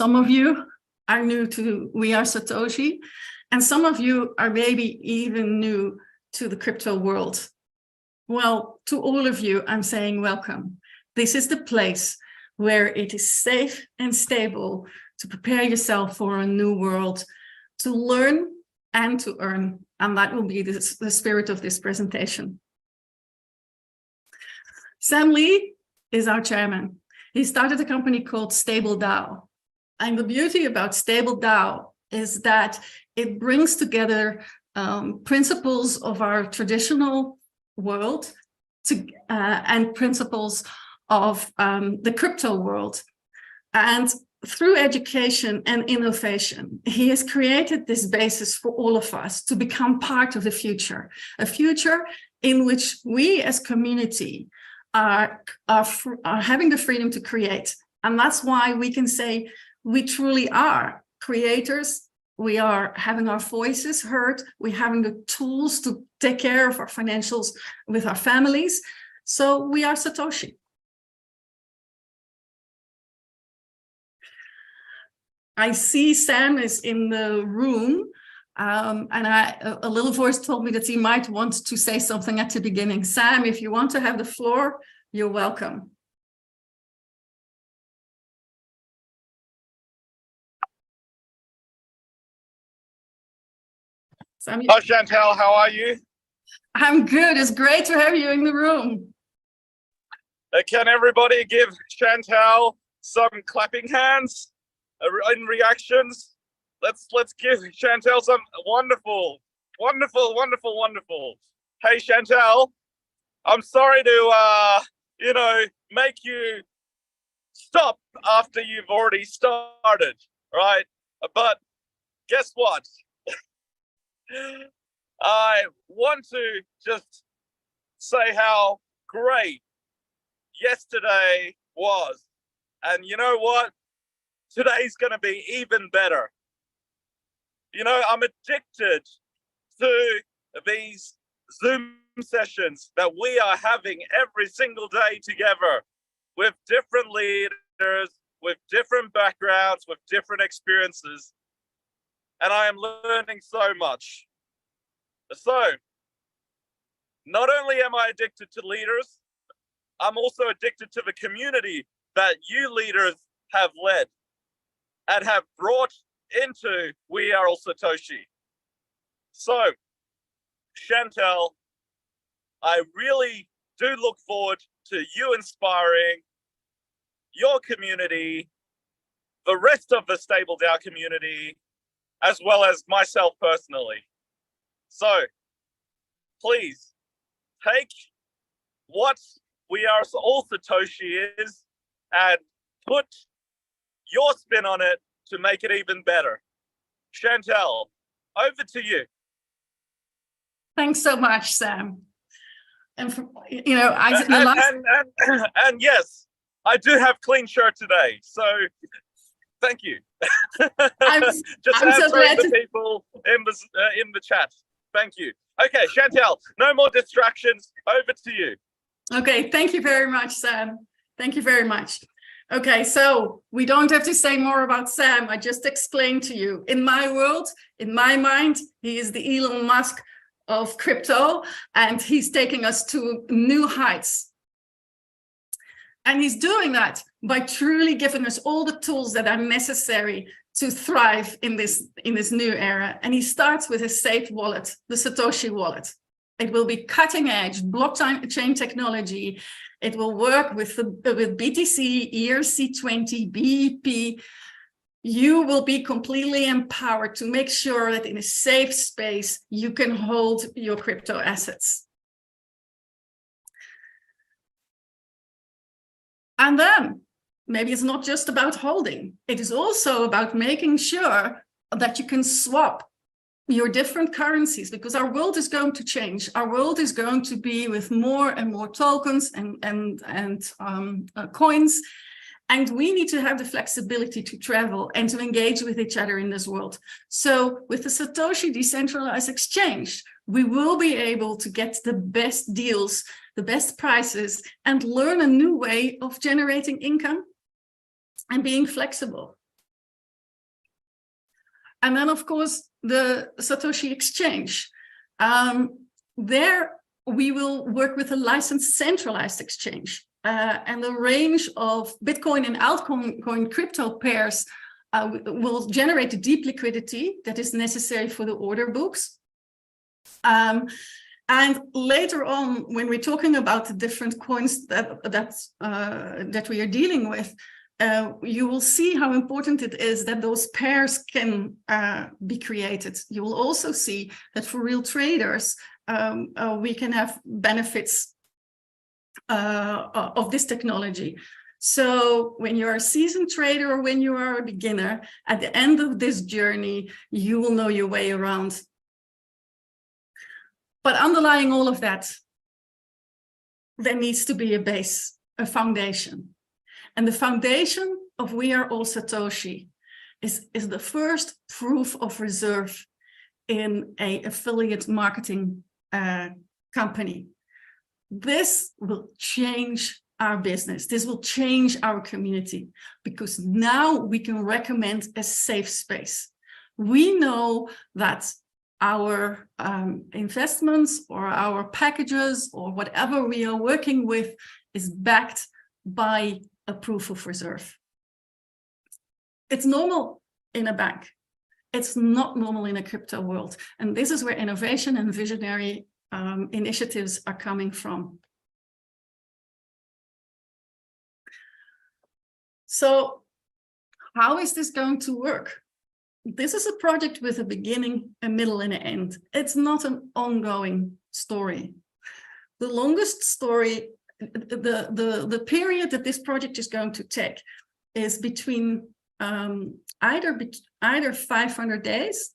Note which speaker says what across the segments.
Speaker 1: Some of you are new to We Are Satoshi, and some of you are maybe even new to the crypto world. Well, to all of you, I'm saying welcome. This is the place where it is safe and stable to prepare yourself for a new world, to learn and to earn. And that will be the spirit of this presentation. Sam Lee is our chairman. He started a company called StableDAO. And the beauty about StableDAO is that it brings together principles of our traditional world and principles of the crypto world. And through education and innovation, he has created this basis for all of us to become part of the future, a future in which we as community are having the freedom to create. And that's why we can say we truly are creators. We are having our voices heard. We're having the tools to take care of our financials with our families. So we are Satoshi. I see Sam is in the room, and a little voice told me that he might want to say something at the beginning. Sam, if you want to have the floor, you're welcome. Sam,
Speaker 2: hi, Chantal, how are you?
Speaker 1: I'm good. It's great to have you in the room.
Speaker 2: Can everybody give Chantal some clapping hands in reactions? Let's give Chantal some wonderful. Hey, Chantal, I'm sorry to make you stop after you've already started, right? But guess what? I want to just say how great yesterday was. And you know what? Today's going to be even better. You know, I'm addicted to these Zoom sessions that we are having every single day together with different leaders, with different backgrounds, with different experiences. And I am learning so much. So, not only am I addicted to leaders, I'm also addicted to the community that you leaders have led and have brought into We Are All Satoshi. So, Chantal, I really do look forward to you inspiring your community, the rest of the StableDAO community, as well as myself personally. So, please take what We Are All Satoshi is and put your spin on it to make it even better. Chantal, over to you.
Speaker 1: Thanks so much, Sam. And for, and
Speaker 2: yes, I do have clean shirt today, so thank you. Just answering the people in the chat. Thank you. Okay, Chantal, no more distractions. Over to you.
Speaker 1: Okay, thank you very much, Sam. Thank you very much. Okay, so we don't have to say more about Sam. I just explained to you. In my world, in my mind, he is the Elon Musk of crypto, and he's taking us to new heights. And he's doing that by truly giving us all the tools that are necessary to thrive in this new era. And he starts with a safe wallet, the Satoshi wallet. It will be cutting edge blockchain technology. It will work with BTC, ERC20, BEP. You will be completely empowered to make sure that in a safe space, you can hold your crypto assets. And then maybe it's not just about holding. It is also about making sure that you can swap your different currencies, because our world is going to change. Our world is going to be with more and more tokens and coins. And we need to have the flexibility to travel and to engage with each other in this world. So with the Satoshi Decentralized Exchange, we will be able to get the best deals, the best prices, and learn a new way of generating income and being flexible. And then, of course, the Satoshi exchange. There we will work with a licensed centralized exchange. And the range of Bitcoin and altcoin crypto pairs will generate the deep liquidity that is necessary for the order books. And later on, when we're talking about the different coins that we are dealing with, you will see how important it is that those pairs can be created. You will also see that for real traders, we can have benefits of this technology. So when you're a seasoned trader or when you are a beginner, at the end of this journey, you will know your way around. But underlying all of that, there needs to be a base, a foundation. And the foundation of We Are All Satoshi is the first proof of reserve in an affiliate marketing company. This will change our business. This will change our community, because now we can recommend a safe space. We know that our investments or our packages or whatever we are working with is backed by a proof of reserve. It's normal in a bank. It's not normal in a crypto world. And this is where innovation and visionary initiatives are coming from. So how is this going to work? This is a project with a beginning, a middle, and an end. It's not an ongoing story. The longest story, the period that this project is going to take is between either 500 days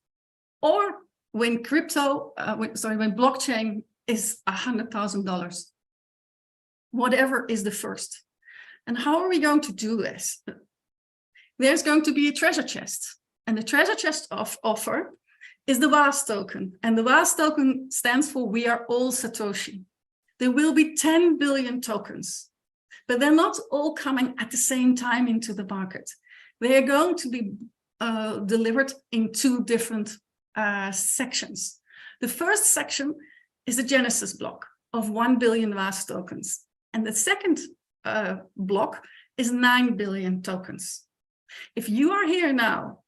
Speaker 1: or when when blockchain is $100,000. Whatever is the first. And how are we going to do this? There's going to be a treasure chest. And the treasure chest offer is the WAAS token. And the WAAS token stands for We Are All Satoshi. There will be 10 billion tokens, but they're not all coming at the same time into the market. They are going to be delivered in two different sections. The first section is the Genesis block of 1 billion WAAS tokens. And the second block is 9 billion tokens. If you are here now,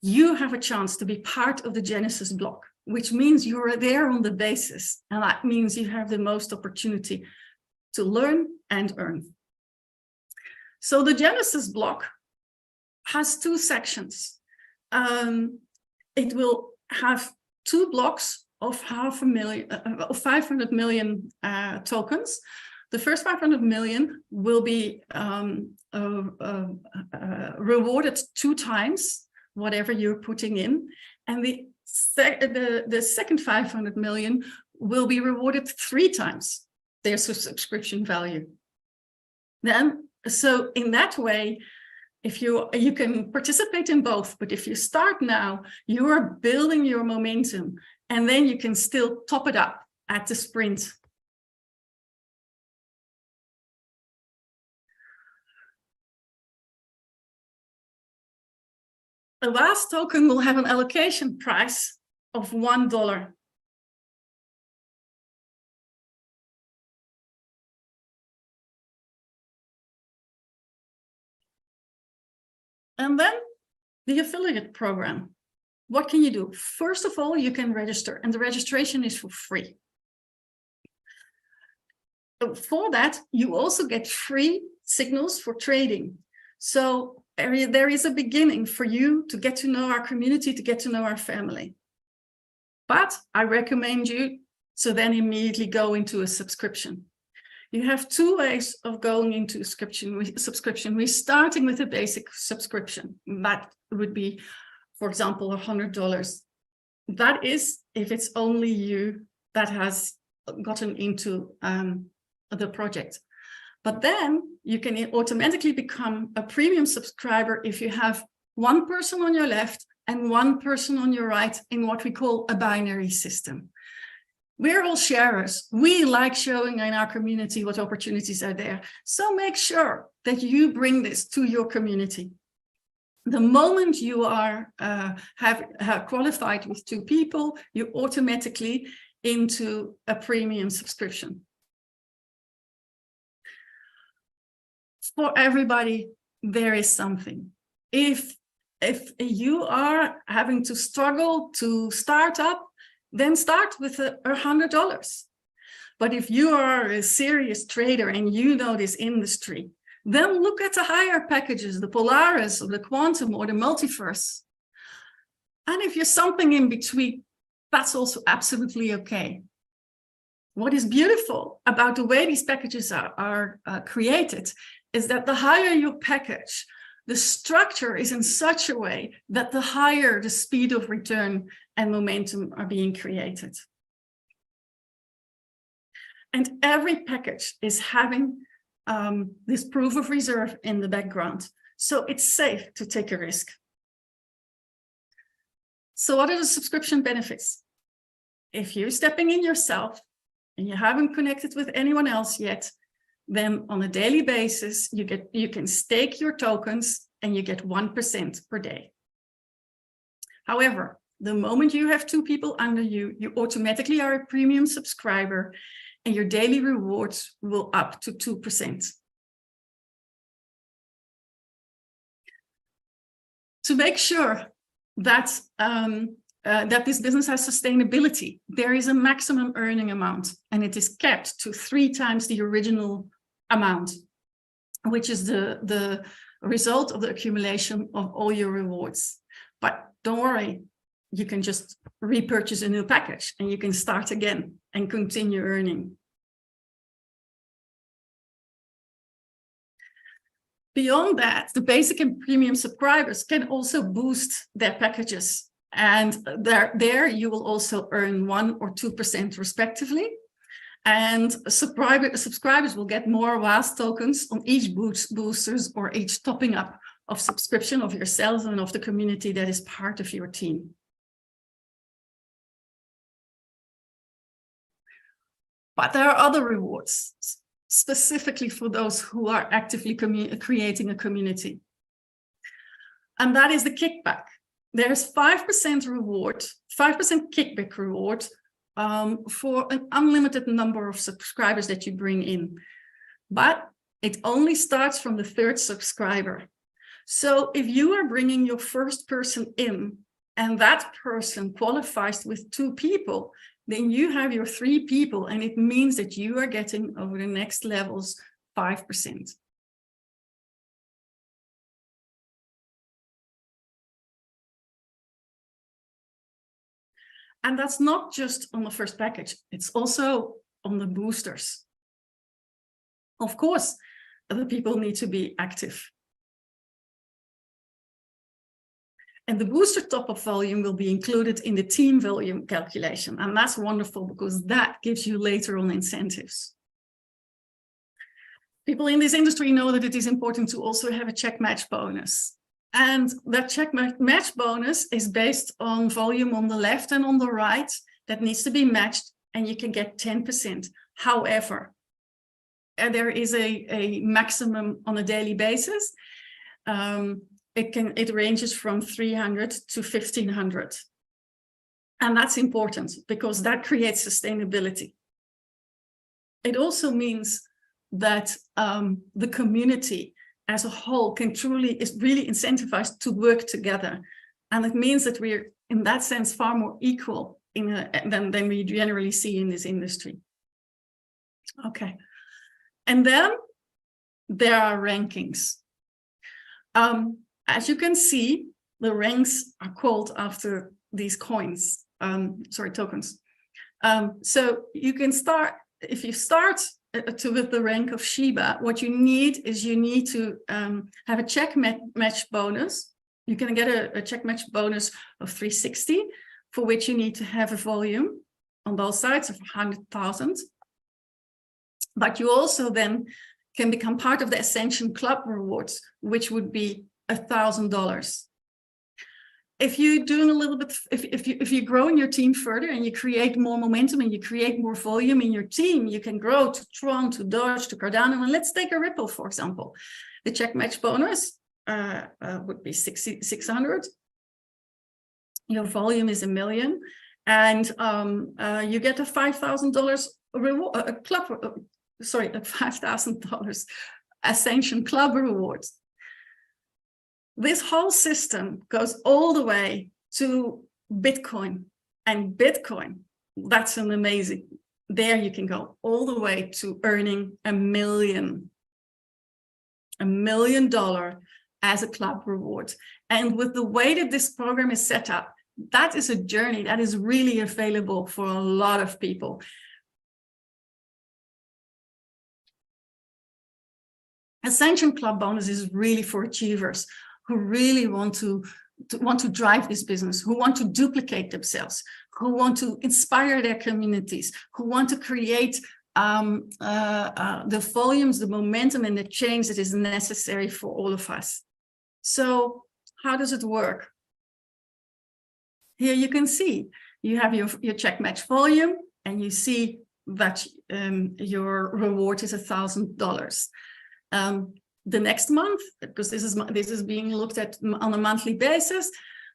Speaker 1: you have a chance to be part of the Genesis block, which means you're there on the basis. And that means you have the most opportunity to learn and earn. So the Genesis block has two sections. It will have two blocks of 500 million tokens. The first 500 million will be rewarded 2 times whatever you're putting in, and the second 500 million will be rewarded 3 times their subscription value. Then, so in that way, if you can participate in both, but if you start now, you are building your momentum, and then you can still top it up at the sprint. A WAAS token will have an allocation price of $1. And then the affiliate program. What can you do? First of all, you can register, and the registration is for free. For that, you also get free signals for trading. So there is a beginning for you to get to know our community, to get to know our family. But I recommend you to then immediately go into a subscription. You have 2 ways of going into a subscription. We're starting with a basic subscription. That would be, for example, $100. That is if it's only you that has gotten into the project. But then you can automatically become a premium subscriber if you have 1 person on your left and 1 person on your right in what we call a binary system. We're all sharers. We like showing in our community what opportunities are there. So make sure that you bring this to your community. The moment you are have qualified with 2 people, you automatically into a premium subscription. For everybody, there is something. If you are having to struggle to start up, then start with $100. But if you are a serious trader and you know this industry, then look at the higher packages, the Polaris or the Quantum or the Multiverse. And if you're something in between, that's also absolutely okay. What is beautiful about the way these packages are created is that the higher your package, the structure is in such a way that the higher the speed of return and momentum are being created. And every package is having this proof of reserve in the background. So it's safe to take a risk. So what are the subscription benefits? If you're stepping in yourself and you haven't connected with anyone else yet, then on a daily basis, you can stake your tokens and you get 1% per day. However, the moment you have 2 people under you, you automatically are a premium subscriber and your daily rewards will up to 2%. To make sure that, that this business has sustainability, there is a maximum earning amount, and it is capped to 3 times the original amount, which is the result of the accumulation of all your rewards. But don't worry, you can just repurchase a new package and you can start again and continue earning. Beyond that, the basic and premium subscribers can also boost their packages, and there you will also earn 1 or 2% respectively. And subscribers will get more WAAS tokens on each boosters or each topping up of subscription of yourselves and of the community that is part of your team. But there are other rewards, specifically for those who are actively creating a community. And that is the kickback. There's 5% reward, 5% kickback reward for an unlimited number of subscribers that you bring in. But it only starts from the 3rd subscriber. So if you are bringing your first person in and that person qualifies with 2 people, then you have your 3 people, and it means that you are getting over the next levels 5%. And that's not just on the first package, it's also on the boosters. Of course, the people need to be active. And the booster top-up volume will be included in the team volume calculation. And that's wonderful because that gives you later on incentives. People in this industry know that it is important to also have a check match bonus. And that check match bonus is based on volume on the left and on the right that needs to be matched, and you can get 10%. However, there is a maximum on a daily basis. It ranges from 300 to 1,500. And that's important because that creates sustainability. It also means that the community as a whole is really incentivized to work together. And it means that we're, in that sense, far more equal than we generally see in this industry. Okay. And then there are rankings. As you can see, the ranks are called after these coins, tokens. So you can start, if you start with the rank of Shiba, what you need is to have a check match bonus. You can get a check match bonus of 360, for which you need to have a volume on both sides of 100,000. But you also then can become part of the Ascension Club rewards, which would be $1,000. If you're doing a little bit, if you grow in your team further and you create more momentum and you create more volume in your team, you can grow to Tron, to Doge, to Cardano, and let's take a Ripple, for example. The check match bonus would be 600. Your volume is $1 million, and you get a $5,000 reward, a $5,000 Ascension Club reward. This whole system goes all the way to Bitcoin, and Bitcoin, that's an amazing. There you can go all the way to earning $1 million as a club reward. And with the way that this program is set up, that is a journey that is really available for a lot of people. Ascension Club bonus is really for achievers who really want to drive this business, who want to duplicate themselves, who want to inspire their communities, who want to create the volumes, the momentum, and the change that is necessary for all of us. So how does it work? Here you can see you have your check match volume, and you see that your reward is $1,000. The next month, because this is being looked at on a monthly basis,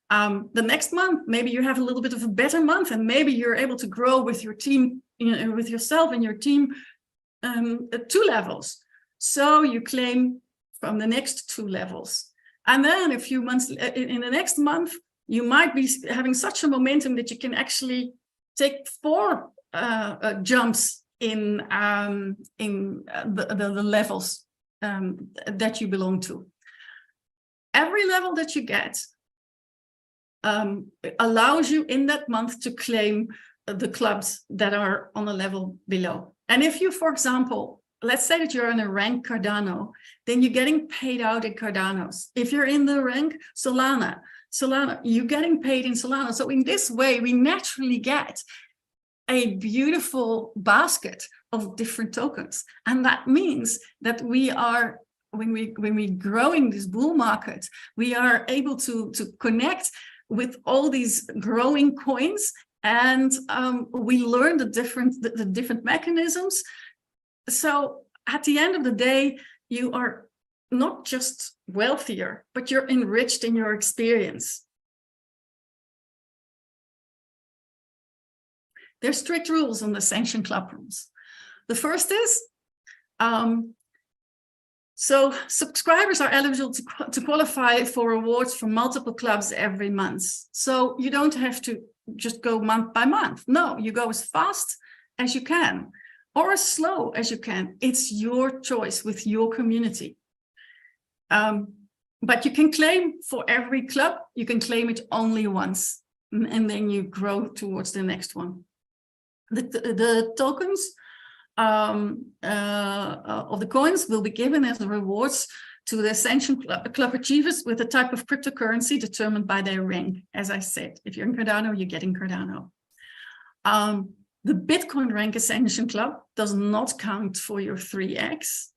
Speaker 1: the next month, maybe you have a little bit of a better month, and maybe you're able to grow with your team, with yourself and your team, 2 levels. So you claim from the next 2 levels. And then a few months in the next month, you might be having such a momentum that you can actually take 4 jumps in the levels that you belong to. Every level that you get allows you in that month to claim the clubs that are on a level below. And if you, for example, let's say that you're in a rank Cardano, then you're getting paid out in Cardanos. If you're in the rank Solana, you're getting paid in Solana. So in this way, we naturally get a beautiful basket of different tokens. And that means that we are, when we growing this bull market, we are able to connect with all these growing coins, and we learn the different mechanisms. So at the end of the day, you are not just wealthier, but you're enriched in your experience. There's strict rules on the Ascension Club rules. The first is, so subscribers are eligible to qualify for rewards from multiple clubs every month. So you don't have to just go month by month. No, you go as fast as you can or as slow as you can. It's your choice with your community. But you can claim for every club, you can claim it only once, and then you grow towards the next one. The tokens of the coins will be given as rewards to the Ascension Club achievers with a type of cryptocurrency determined by their rank. As I said, if you're in Cardano, you're getting Cardano. The Bitcoin rank Ascension Club does not count for your 3x.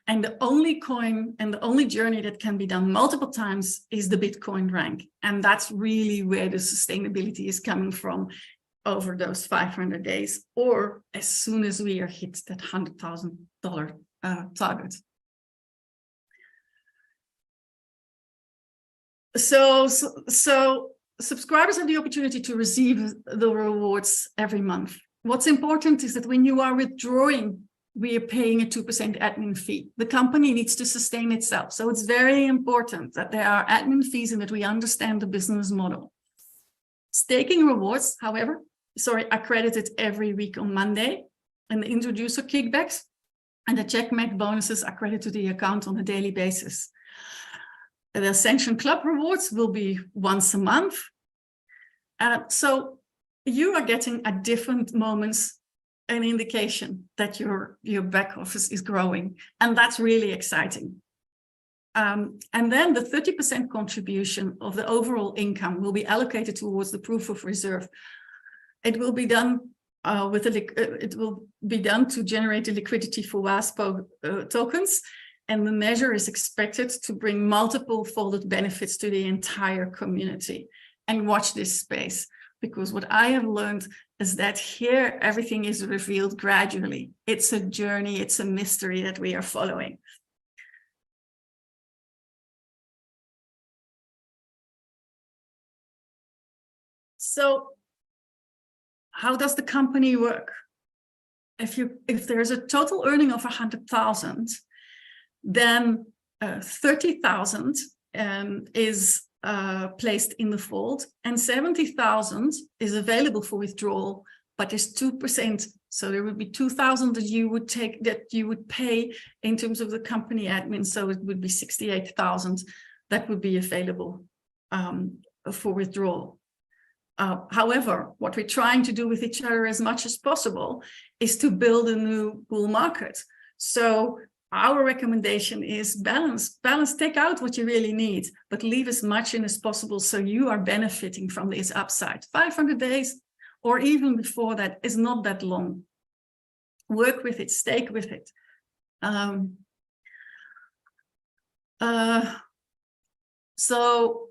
Speaker 1: And the only coin and the only journey that can be done multiple times is the Bitcoin rank. And that's really where the sustainability is coming from over those 500 days, or as soon as we are hit that $100,000 target. So subscribers have the opportunity to receive the rewards every month. What's important is that when you are withdrawing, we are paying a 2% admin fee. The company needs to sustain itself. So it's very important that there are admin fees and that we understand the business model. Staking rewards, however, are credited every week on Monday, and the introducer kickbacks and the checkmate bonuses are credited to the account on a daily basis. The Ascension Club rewards will be once a month. So you are getting at different moments an indication that your back office is growing, and that's really exciting. And then the 30% contribution of the overall income will be allocated towards the proof of reserve. It will be done to generate the liquidity for WAAS tokens, and the measure is expected to bring multiple folded benefits to the entire community. And watch this space, because what I have learned is that here everything is revealed gradually. It's a journey, it's a mystery that we are following. So how does the company work? If there's a total earning of 100,000, then 30,000 is placed in the vault, and 70,000 is available for withdrawal, but there's 2%. So there would be 2,000 that you would pay in terms of the company admin. So it would be 68,000 that would be available for withdrawal. However, what we're trying to do with each other as much as possible is to build a new bull market. So our recommendation is balance, take out what you really need, but leave as much in as possible so you are benefiting from this upside. 500 days or even before that is not that long. Work with it, stake with it. So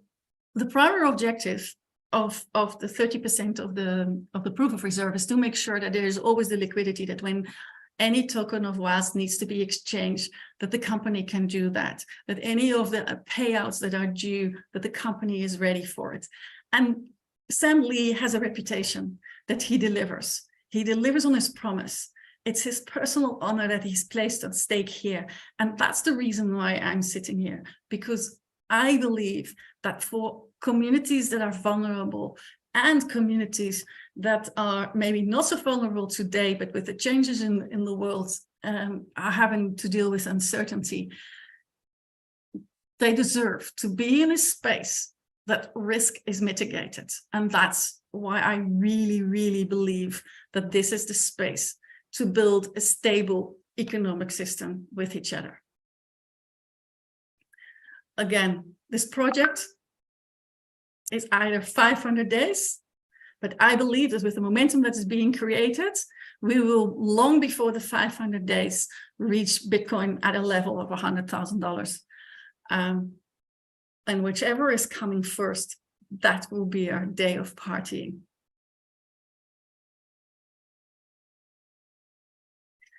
Speaker 1: the primary objective of the 30% of the proof of reserve is to make sure that there is always the liquidity, that when any token of WAAS needs to be exchanged, that the company can do that, that any of the payouts that are due, that the company is ready for it. And Sam Lee has a reputation that he delivers. He delivers on his promise. It's his personal honor that he's placed at stake here. And that's the reason why I'm sitting here, because I believe that for communities that are vulnerable and communities that are maybe not so vulnerable today, but with the changes in the world are having to deal with uncertainty, they deserve to be in a space that risk is mitigated. And that's why I really, really believe that this is the space to build a stable economic system with each other. Again, this project is either 500 days, but I believe that with the momentum that is being created, we will, long before the 500 days, reach Bitcoin at a level of $100,000. And whichever is coming first, that will be our day of partying.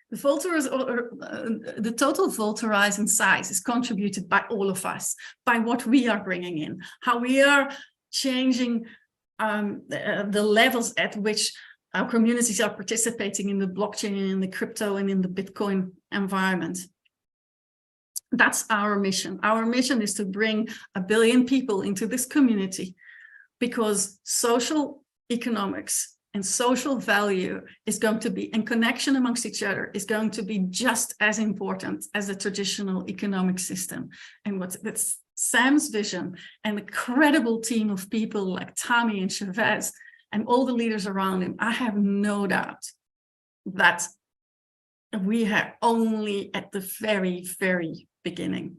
Speaker 1: The total vault horizon size is contributed by all of us, by what we are bringing in, how we are changing the levels at which our communities are participating in the blockchain and in the crypto and in the Bitcoin environment. That's our mission. Our mission is to bring 1 billion people into this community, because social economics and social value is going to be, and connection amongst each other is going to be just as important as the traditional economic system. And that's Sam's vision, and the credible team of people like Tommy and Chavez and all the leaders around him. I have no doubt that we are only at the very, very beginning.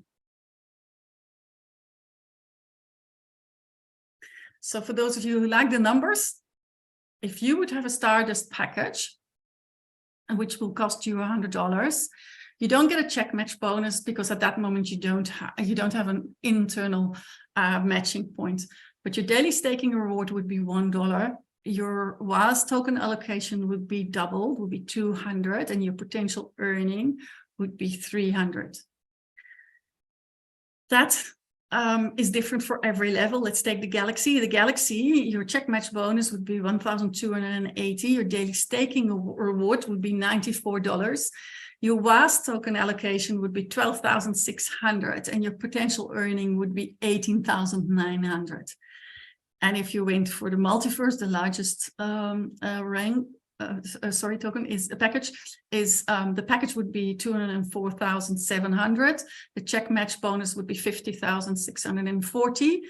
Speaker 1: So for those of you who like the numbers, if you would have a Stardust package, which will cost you $100, you don't get a check match bonus, because at that moment you don't have an internal matching point. But your daily staking reward would be $1. Your WAAS token allocation would be doubled, would be 200, and your potential earning would be 300. That is different for every level. Let's take the Galaxy. The Galaxy, your check match bonus would be 1,280. Your daily staking reward would be $94. Your WAAS token allocation would be 12,600, and your potential earning would be 18,900. And if you went for the multiverse, the largest token is the package would be 204,700. The check match bonus would be 50,640.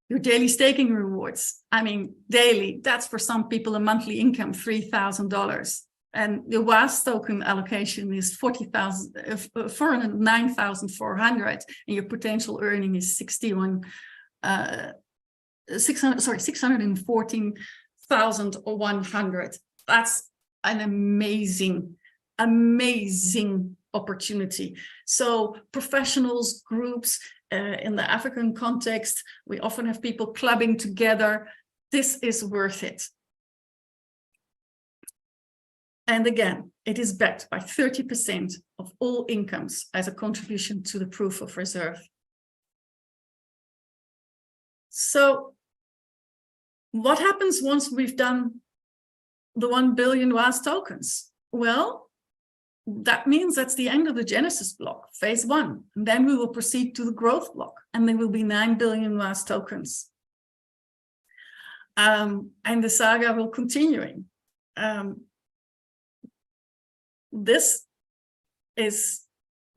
Speaker 1: Your daily staking rewards, I mean, daily, that's for some people a monthly income, $3,000. And the WAAS token allocation is 409,400, and your potential earning is 614,100. That's an amazing, amazing opportunity. So professionals, groups, in the African context, we often have people clubbing together. This is worth it. And again, it is backed by 30% of all incomes as a contribution to the proof of reserve. So What happens once we've done the 1 billion WAAS tokens? Well, that means that's the end of the Genesis block, phase 1. And then we will proceed to the growth block, and there will be 9 billion WAAS tokens. And the saga will continuing. This is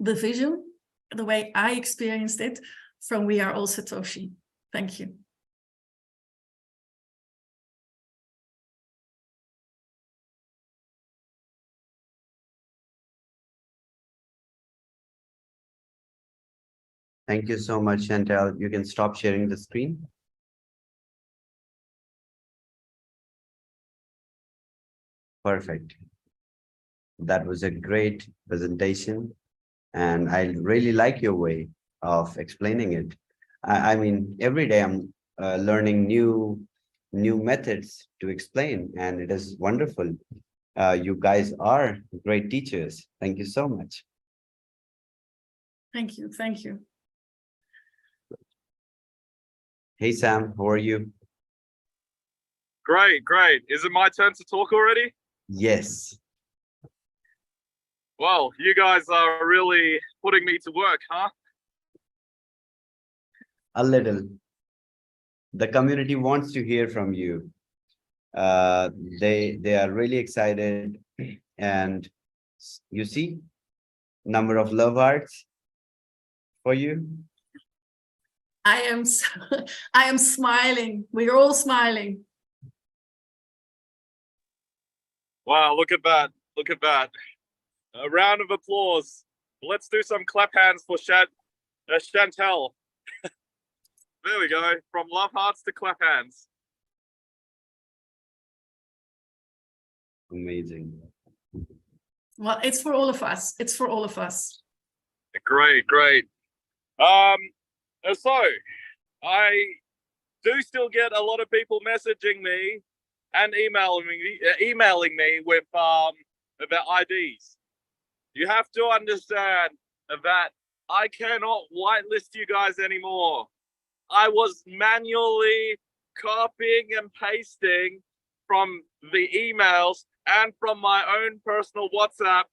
Speaker 1: the vision, the way I experienced it from We Are All Satoshi. Thank you.
Speaker 3: Thank you so much, Chantal. You can stop sharing the screen. Perfect. That was a great presentation, and I really like your way of explaining it. I mean, every day I'm learning new methods to explain, and it is wonderful. You guys are great teachers. Thank you so much.
Speaker 1: Thank you. Thank you.
Speaker 3: Hey, Sam, how are you?
Speaker 2: Great, great. Is it my turn to talk already?
Speaker 3: Yes.
Speaker 2: Well, you guys are really putting me to work, huh?
Speaker 3: A little. The community wants to hear from you. They are really excited, and you see number of love hearts for you.
Speaker 1: I am smiling. We're all smiling.
Speaker 2: Wow, look at that. Look at that. A round of applause. Let's do some clap hands for Chantal. There we go. From love hearts to clap hands.
Speaker 3: Amazing.
Speaker 1: Well, it's for all of us. It's for all of us.
Speaker 2: Great, great. So I do still get a lot of people messaging me and emailing me with their IDs. You have to understand that I cannot whitelist you guys anymore. I was manually copying and pasting from the emails and from my own personal WhatsApp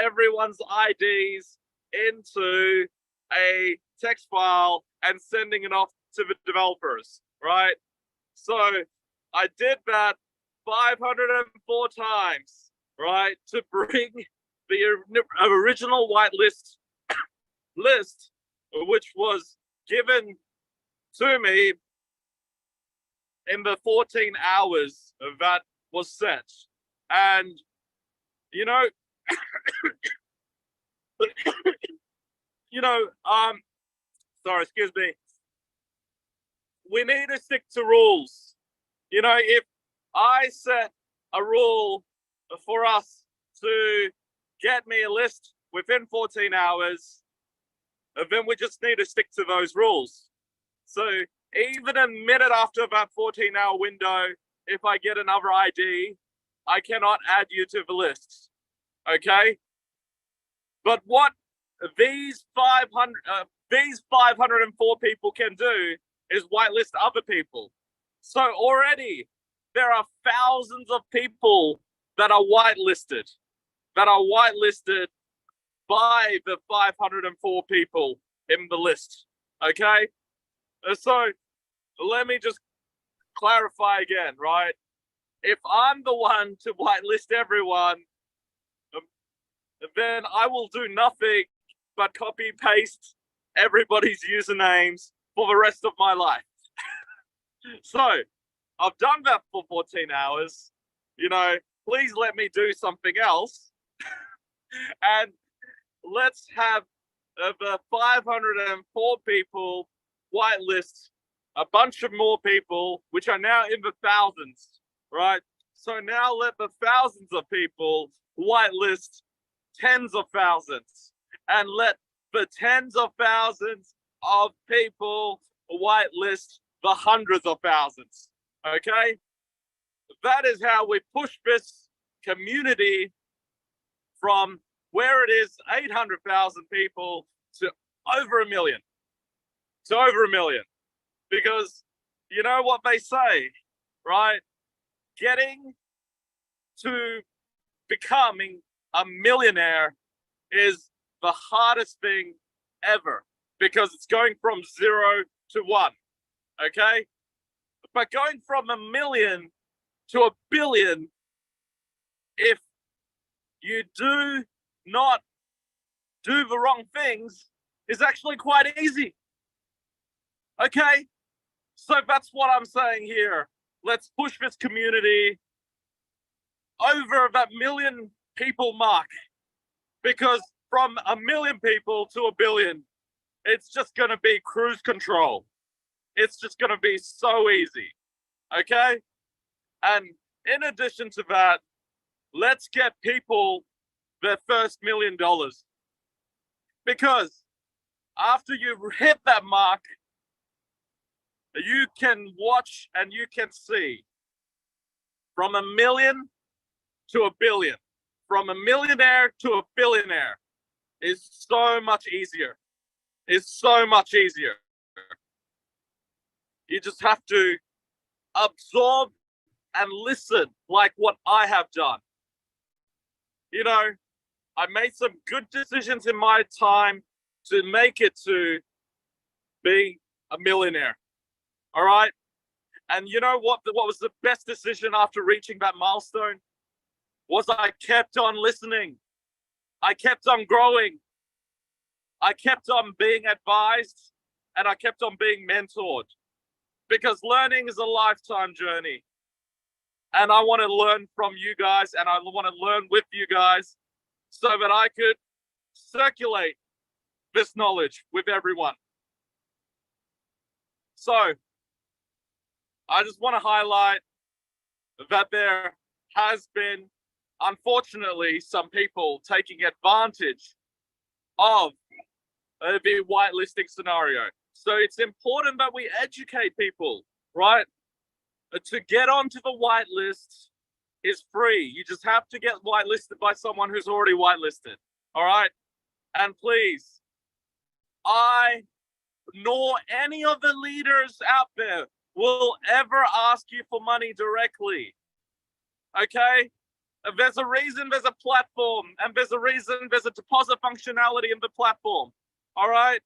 Speaker 2: everyone's IDs into a text file and sending it off to the developers, right? So I did that 504 times, right, to bring the original whitelist list, which was given to me in the 14 hours that was set. And, you know, sorry, excuse me. We need to stick to rules. You know, if I set a rule for us to get me a list within 14 hours, then we just need to stick to those rules. So even a minute after that 14-hour window, if I get another ID, I cannot add you to the list. Okay? But what these 504 people can do is whitelist other people. So already there are thousands of people that are whitelisted, by the 504 people in the list. Okay? So let me just clarify again, right? If I'm the one to whitelist everyone, then I will do nothing but copy paste everybody's usernames for the rest of my life. So I've done that for 14 hours. You know, please let me do something else. And let's have the 504 people whitelist a bunch of more people, which are now in the thousands, right? So now let the thousands of people whitelist tens of thousands, and let the tens of thousands of people whitelist the hundreds of thousands. Okay? That is how we push this community from where it is 800,000 people to over 1 million. To over 1 million. Because you know what they say, right? Getting to becoming a millionaire is the hardest thing ever because it's going from 0 to 1, okay? But going from 1 million to 1 billion, if you do not do the wrong things, is actually quite easy, okay? So that's what I'm saying here. Let's push this community over that 1 million people mark, because from 1 million people to 1 billion, it's just going to be cruise control. It's just going to be so easy, okay? And in addition to that, let's get people their first $1 million, because after you hit that mark, you can watch and you can see from 1 million to 1 billion, from a millionaire to a billionaire is so much easier. It's so much easier. You just have to absorb and listen like what I have done. You know, I made some good decisions in my time to make it to being a millionaire. All right. And you know what was the best decision after reaching that milestone? Was I kept on listening. I kept on growing. I kept on being advised, and I kept on being mentored, because learning is a lifetime journey. And I want to learn from you guys, and I want to learn with you guys so that I could circulate this knowledge with everyone. So I just want to highlight that there has been, unfortunately, some people taking advantage of the whitelisting scenario. So it's important that we educate people, right? To get onto the whitelist is free. You just have to get whitelisted by someone who's already whitelisted, all right? And please, I nor any of the leaders out there will ever ask you for money directly, okay? There's a reason there's a platform, and there's a reason there's a deposit functionality in the platform, all right?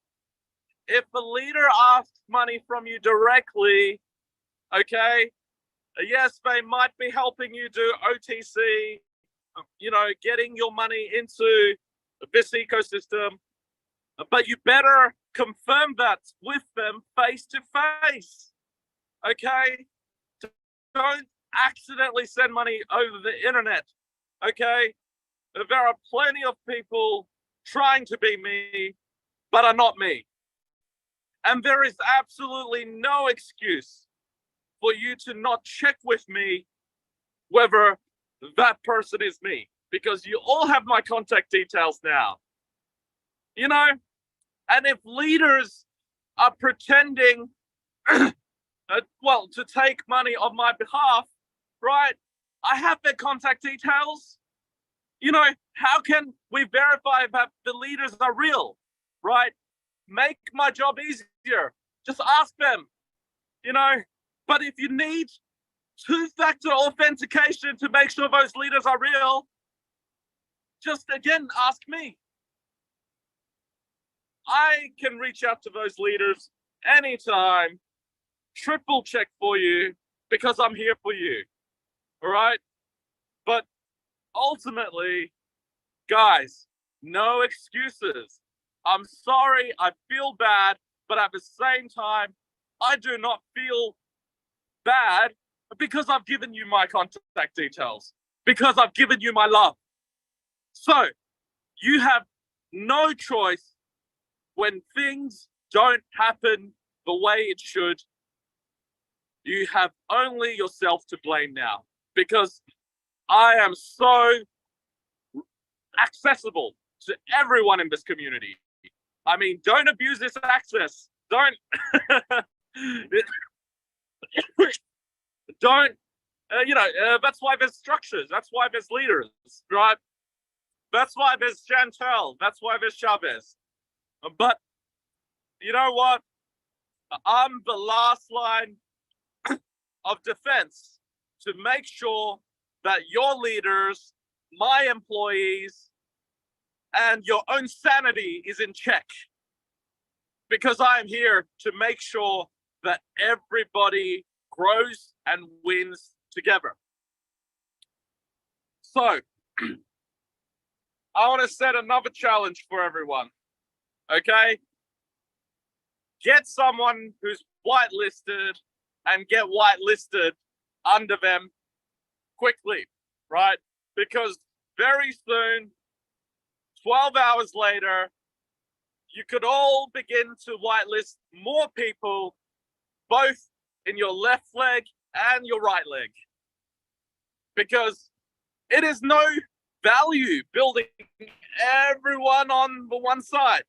Speaker 2: If the leader asks money from you directly, okay, yes, they might be helping you do OTC, you know, getting your money into this ecosystem, but you better confirm that with them face to face, okay? Don't accidentally send money over the internet, okay? There are plenty of people trying to be me, but are not me. And there is absolutely no excuse for you to not check with me whether that person is me, because you all have my contact details now, you know? And if leaders are pretending, well, to take money on my behalf, right? I have their contact details. You know, how can we verify that the leaders are real, right? Make my job easier. Just ask them, you know. But if you need two-factor authentication to make sure those leaders are real, just again, ask me. I can reach out to those leaders anytime, triple check for you, because I'm here for you, all right? But ultimately, guys, no excuses. I'm sorry, I feel bad, but at the same time, I do not feel bad because I've given you my contact details, because I've given you my love. So you have no choice when things don't happen the way it should. You have only yourself to blame now, because I am so accessible to everyone in this community. I mean, don't abuse this access. Don't, don't, you know, that's why there's structures. That's why there's leaders, right? That's why there's Chantel. That's why there's Chavez. But you know what? I'm the last line of defense to make sure that your leaders, my employees, and your own sanity is in check. Because I am here to make sure that everybody grows and wins together. So, I want to set another challenge for everyone, okay? Get someone who's whitelisted and get whitelisted under them quickly, right? Because very soon, 12 hours later, you could all begin to whitelist more people, both in your left leg and your right leg. Because it is no value building everyone on the one side.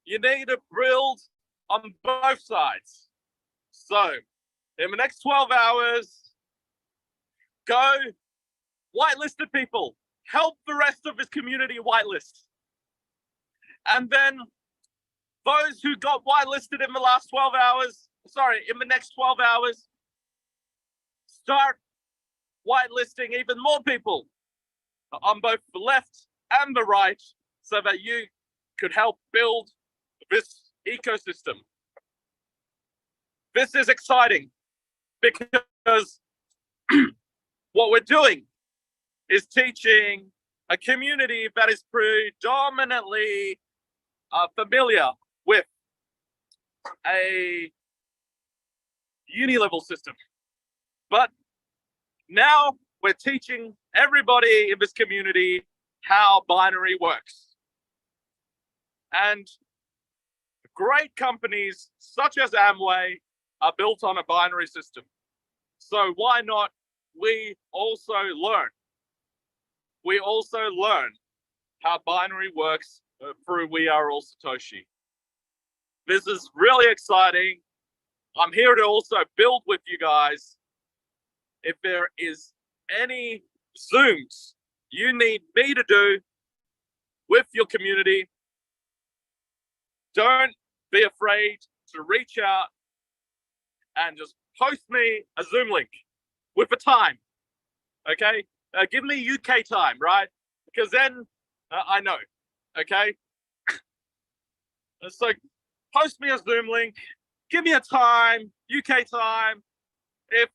Speaker 2: You need to build on both sides. So, in the next 12 hours, go whitelisted people. Help the rest of this community whitelist. And then those who got whitelisted in the last 12 hours, in the next 12 hours, start whitelisting even more people on both the left and the right so that you could help build this ecosystem. This is exciting because what we're doing is teaching a community that is predominantly familiar with a uni-level system. But now we're teaching everybody in this community how binary works. And great companies such as Amway are built on a binary system. So why not we also learn? We also learn how binary works through We Are All Satoshi. This is really exciting. I'm here to also build with you guys. If there is any Zooms you need me to do with your community, don't be afraid to reach out and just post me a Zoom link with a time, okay? Give me UK time, right? Because then I know, okay? So post me a Zoom link, give me a time, UK time. If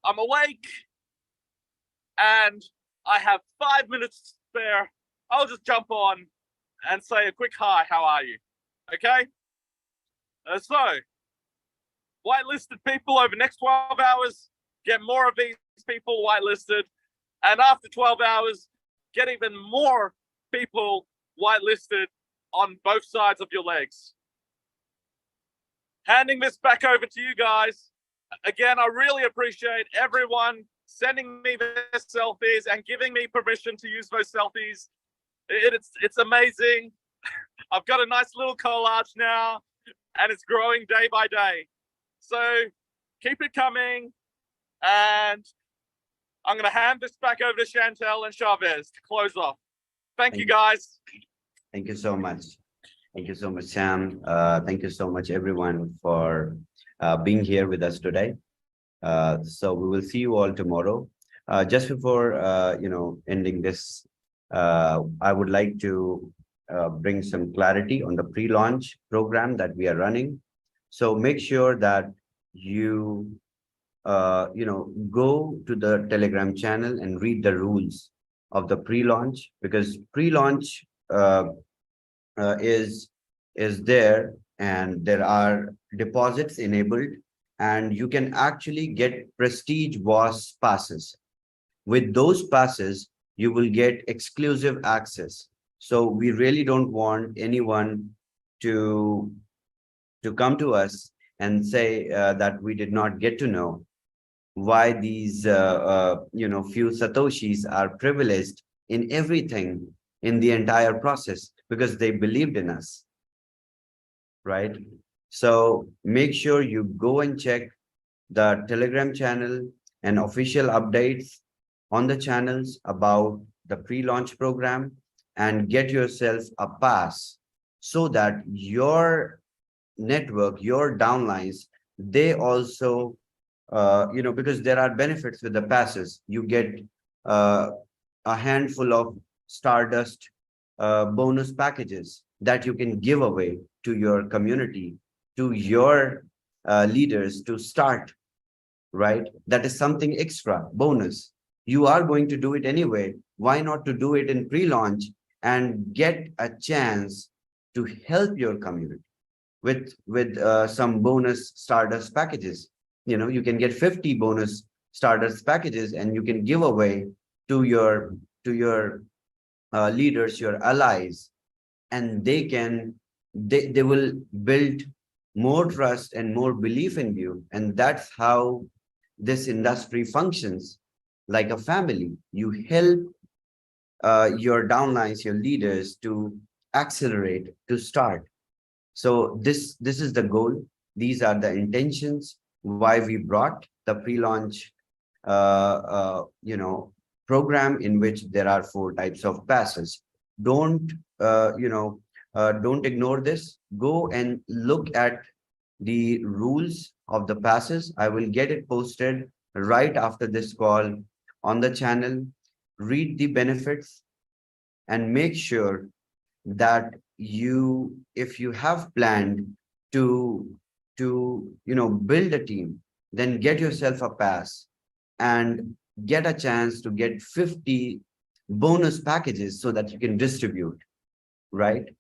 Speaker 2: I'm awake and I have 5 minutes spare, I'll just jump on and say a quick hi, how are you? Okay? So, whitelisted people over the next 12 hours, get more of these people whitelisted. And after 12 hours, get even more people whitelisted on both sides of your legs. Handing this back over to you guys. Again, I really appreciate everyone sending me their selfies and giving me permission to use those selfies. It's amazing. I've got a nice little collage now, and it's growing day by day. So keep it coming, and I'm going to hand this back over to Chantel and Chavez to close off. Thank you, guys.
Speaker 3: Thank you so much. Thank you so much, Sam. Thank you so much, everyone, for being here with us today. So we will see you all tomorrow. Just before ending this, I would like to bring some clarity on the pre-launch program that we are running. So make sure that you go to the Telegram channel and read the rules of the pre-launch, because pre-launch is there, and there are deposits enabled, and you can actually get prestige WAAS passes. With those passes, you will get exclusive access. So we really don't want anyone to come to us and say that we did not get to know why these few Satoshis are privileged in everything in the entire process, because they believed in us, right? So make sure you go and check the Telegram channel and official updates on the channels about the pre-launch program, and get yourself a pass so that your network, your downlines they also, because there are benefits with the passes. You get a handful of Stardust bonus packages that you can give away to your community, to your leaders to start, right? That is something extra bonus. You are going to do it anyway. Why not to do it in pre-launch and get a chance to help your community with some bonus Stardust packages? You can get 50 bonus Stardust packages and you can give away to your leaders, your allies, and they will build more trust and more belief in you. And that's how this industry functions, like a family. You help your downlines, your leaders to accelerate, to start. So this is the goal. These are the intentions why we brought the pre-launch program, in which there are 4 types of passes. Don't ignore this. Go and look at the rules of the passes. I will get it posted right after this call on the channel. Read the benefits and make sure that if you have planned to build a team, then get yourself a pass and get a chance to get 50 bonus packages so that you can distribute, right?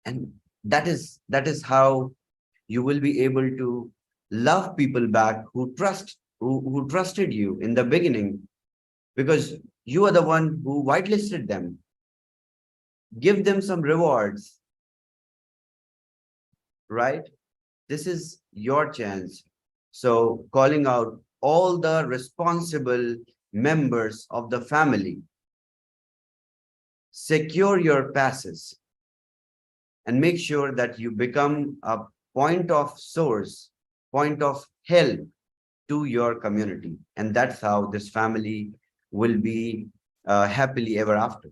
Speaker 3: And that is how you will be able to love people back who trusted you in the beginning, because you are the one who whitelisted them. Give them some rewards, right? This is your chance. So calling out all the responsible members of the family, secure your passes and make sure that you become a point of source, point of help to your community. And that's how this family will be happily ever after.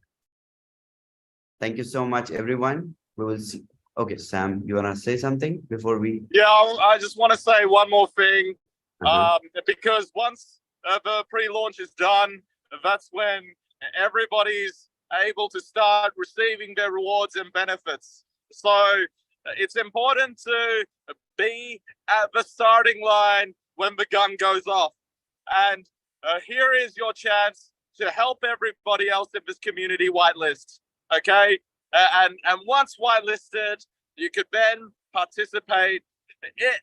Speaker 3: Thank you so much, everyone. We will see. Okay, Sam, you want to say something before we?
Speaker 2: Yeah, I just want to say one more thing. Because once the pre-launch is done, that's when everybody's able to start receiving their rewards and benefits. So it's important to be at the starting line when the gun goes off. And here is your chance to help everybody else in this community whitelist. Okay, and once whitelisted, you could then participate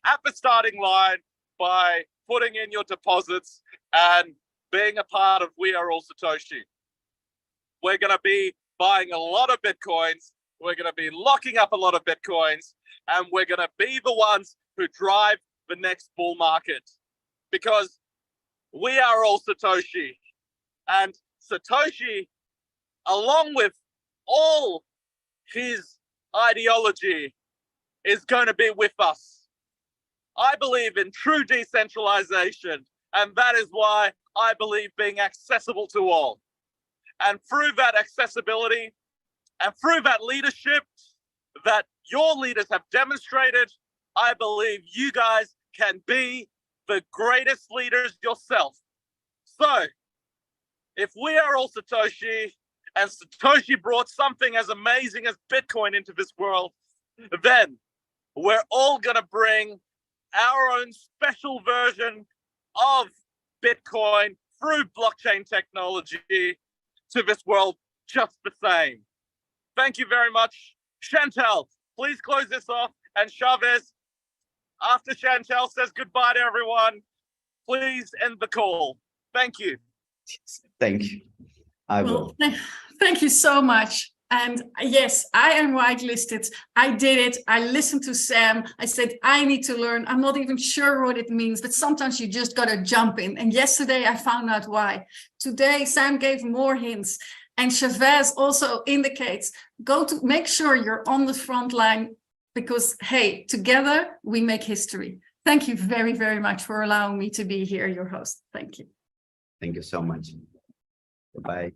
Speaker 2: at the starting line by putting in your deposits and being a part of We Are All Satoshi. We're going to be buying a lot of Bitcoins. We're going to be locking up a lot of Bitcoins, and we're going to be the ones who drive the next bull market, because we are all Satoshi. And Satoshi, along with all his ideology, is going to be with us. I believe in true decentralization, and that is why I believe being accessible to all. And through that accessibility and through that leadership that your leaders have demonstrated, I believe you guys can be the greatest leaders yourself. So, if we are all Satoshi, and Satoshi brought something as amazing as Bitcoin into this world, then we're all going to bring our own special version of Bitcoin through blockchain technology to this world just the same. Thank you very much. Chantal, please close this off. And Chavez, after Chantal says goodbye to everyone, please end the call. Thank you.
Speaker 3: Thank you. I will.
Speaker 1: Thank you so much. And yes, I am whitelisted. I did it. I listened to Sam. I said, I need to learn. I'm not even sure what it means, but sometimes you just got to jump in. And yesterday I found out why. Today, Sam gave more hints. And Chavez also indicates, make sure you're on the front line, because, hey, together we make history. Thank you very, very much for allowing me to be here, your host. Thank you.
Speaker 3: Thank you so much. Bye.